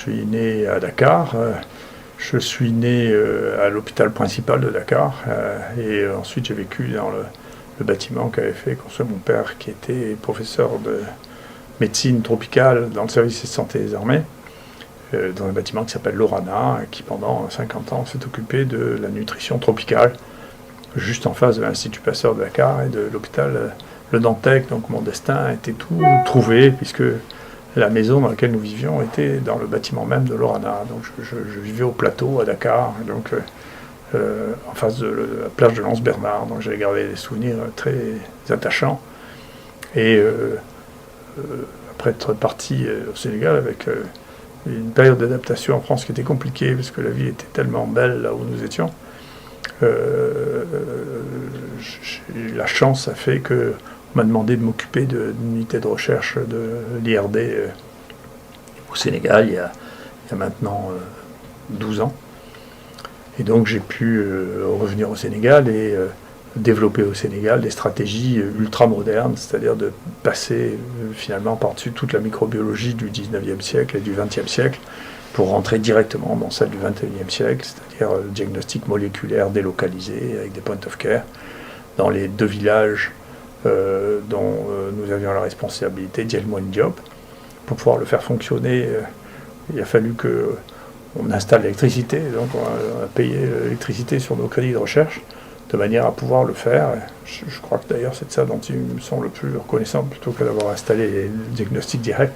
suis né à Dakar. Je suis né à l'hôpital principal de Dakar. Et ensuite, j'ai vécu dans le bâtiment qu'avait fait construire mon père, qui était professeur de médecine tropicale dans le service de santé des armées, dans un bâtiment qui s'appelle l'Orana, qui pendant 50 ans s'est occupé de la nutrition tropicale, juste en face de l'Institut Pasteur de Dakar et de l'hôpital Le Dantec. Donc mon destin était tout trouvé, puisque la maison dans laquelle nous vivions était dans le bâtiment même de l'Orana. Donc je vivais au plateau à Dakar, donc en face de la plage de Lens-Bernard. Donc j'ai gardé des souvenirs très attachants. Et après être parti au Sénégal avec une période d'adaptation en France qui était compliquée, parce que la vie était tellement belle là où nous étions, la chance a fait que on m'a demandé de m'occuper d'une unité de recherche de l'IRD au Sénégal il y a maintenant 12 ans. Et donc j'ai pu revenir au Sénégal et développer au Sénégal des stratégies ultra-modernes, c'est-à-dire de passer finalement par-dessus toute la microbiologie du 19e siècle et du 20e siècle pour rentrer directement dans celle du 21e siècle, c'est-à-dire le diagnostic moléculaire délocalisé avec des point of care dans les 2 villages dont nous avions la responsabilité, Djelmo et Diop. Pour pouvoir le faire fonctionner, il a fallu qu'on installe l'électricité, donc on a payé l'électricité sur nos crédits de recherche, de manière à pouvoir le faire. Je crois que d'ailleurs c'est de ça dont il me semble le plus reconnaissant, plutôt que d'avoir installé les diagnostics directs.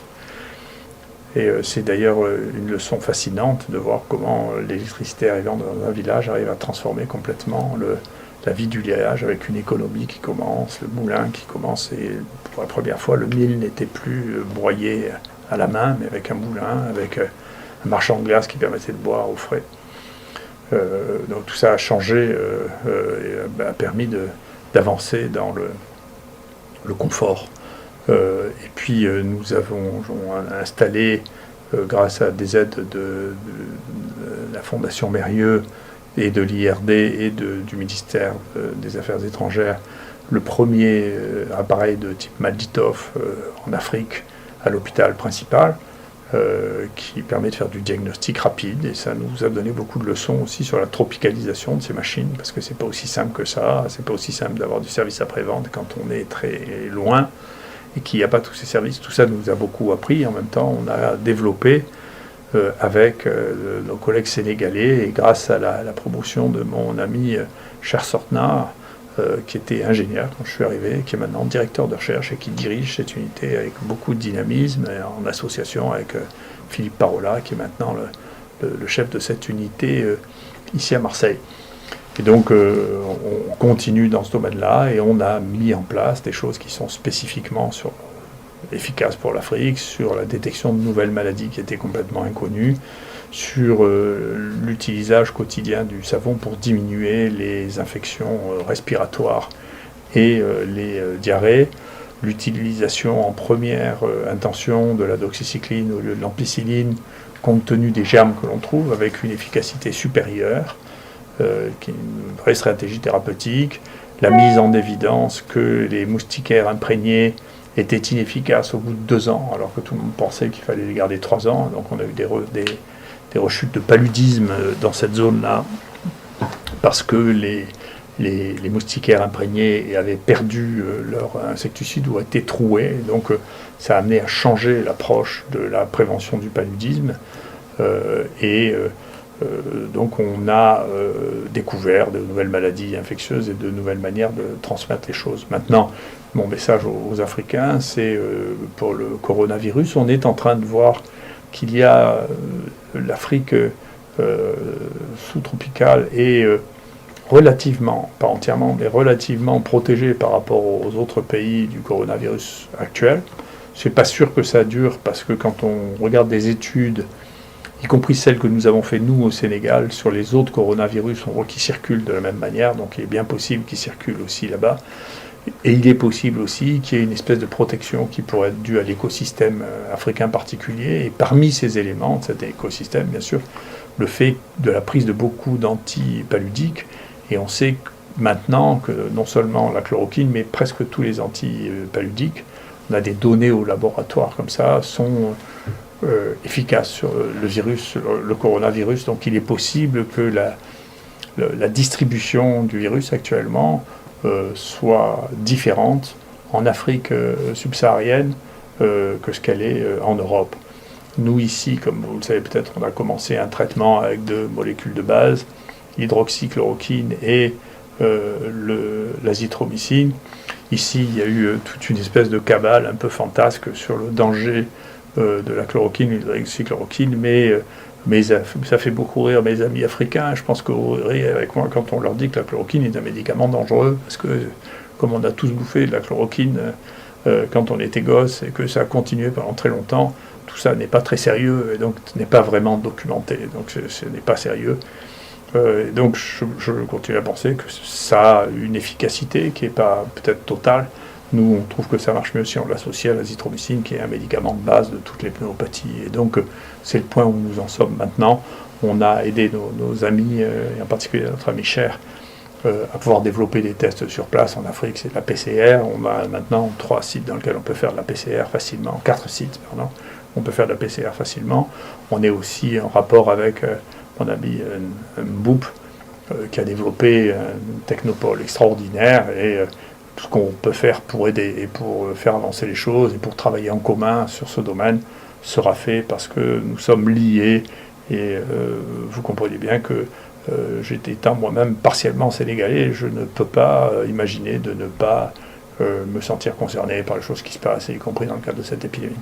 Et c'est d'ailleurs une leçon fascinante de voir comment l'électricité arrivant dans un village arrive à transformer complètement la vie du village, avec une économie qui commence, le moulin qui commence, et pour la première fois le mil n'était plus broyé à la main, mais avec un moulin, avec un marchand de glace qui permettait de boire au frais. Donc tout ça a changé et a permis d'avancer dans le confort. Et puis nous avons installé, grâce à des aides de la Fondation Mérieux et de l'IRD et du ministère des Affaires étrangères, le premier appareil de type Malditov en Afrique à l'hôpital principal, qui permet de faire du diagnostic rapide, et ça nous a donné beaucoup de leçons aussi sur la tropicalisation de ces machines, parce que c'est pas aussi simple que ça, c'est pas aussi simple d'avoir du service après-vente quand on est très loin et qu'il n'y a pas tous ces services. Tout ça nous a beaucoup appris. En même temps, on a développé avec nos collègues sénégalais, et grâce à la promotion de mon ami Cher Sortna, qui était ingénieur quand je suis arrivé, qui est maintenant directeur de recherche et qui dirige cette unité avec beaucoup de dynamisme, en association avec Philippe Parola, qui est maintenant le chef de cette unité ici à Marseille. Et donc on continue dans ce domaine-là, et on a mis en place des choses qui sont spécifiquement efficaces pour l'Afrique, sur la détection de nouvelles maladies qui étaient complètement inconnues, sur l'utilisation quotidien du savon pour diminuer les infections respiratoires et les diarrhées, l'utilisation en première intention de la doxycycline au lieu de l'ampicilline, compte tenu des germes que l'on trouve, avec une efficacité supérieure, qui est une vraie stratégie thérapeutique, la mise en évidence que les moustiquaires imprégnés étaient inefficaces au bout de 2 ans, alors que tout le monde pensait qu'il fallait les garder 3 ans. Donc on a eu des rechutes de paludisme dans cette zone-là, parce que les moustiquaires imprégnés avaient perdu leur insecticide ou été troués. Donc ça a amené à changer l'approche de la prévention du paludisme. Donc on a découvert de nouvelles maladies infectieuses et de nouvelles manières de transmettre les choses. Maintenant, mon message aux Africains, c'est pour le coronavirus, on est en train de voir qu'il y a l'Afrique sous-tropicale est relativement, pas entièrement, mais relativement protégée par rapport aux autres pays du coronavirus actuel. C'est pas sûr que ça dure, parce que quand on regarde des études, y compris celles que nous avons fait nous au Sénégal, sur les autres coronavirus, on voit qu'ils circulent de la même manière, donc il est bien possible qu'ils circulent aussi là-bas. Et il est possible aussi qu'il y ait une espèce de protection qui pourrait être due à l'écosystème africain particulier. Et parmi ces éléments de cet écosystème, bien sûr, le fait de la prise de beaucoup d'antipaludiques. Et on sait maintenant que non seulement la chloroquine, mais presque tous les antipaludiques, on a des données au laboratoire comme ça, sont efficace sur le virus, le coronavirus. Donc il est possible que la distribution du virus actuellement soit différente en Afrique subsaharienne que ce qu'elle est en Europe. Nous ici, comme vous le savez peut-être, on a commencé un traitement avec 2 molécules de base, l'hydroxychloroquine et l'azithromycine. Ici, il y a eu toute une espèce de cabale un peu fantasque sur le danger de la chloroquine, l'hydroxychloroquine, mais ça fait beaucoup rire mes amis africains. Je pense que vous rirez avec moi quand on leur dit que la chloroquine est un médicament dangereux, parce que comme on a tous bouffé de la chloroquine quand on était gosse et que ça a continué pendant très longtemps, tout ça n'est pas très sérieux et donc n'est pas vraiment documenté, donc ce n'est pas sérieux. Donc je continue à penser que ça a une efficacité qui n'est pas peut-être totale. Nous, on trouve que ça marche mieux si on l'associe à l'azithromycine, qui est un médicament de base de toutes les pneumopathies. Et donc, c'est le point où nous en sommes maintenant. On a aidé nos amis, et en particulier notre ami Cher, à pouvoir développer des tests sur place en Afrique. C'est de la PCR. On a maintenant 3 sites dans lesquels on peut faire de la PCR facilement. 4 sites, pardon. On peut faire de la PCR facilement. On est aussi en rapport avec mon ami Mboup, qui a développé un technopole extraordinaire et tout ce qu'on peut faire pour aider et pour faire avancer les choses et pour travailler en commun sur ce domaine sera fait parce que nous sommes liés et vous comprenez bien que j'étais étant moi-même partiellement sénégalais, je ne peux pas imaginer de ne pas me sentir concerné par les choses qui se passent, y compris dans le cadre de cette épidémie.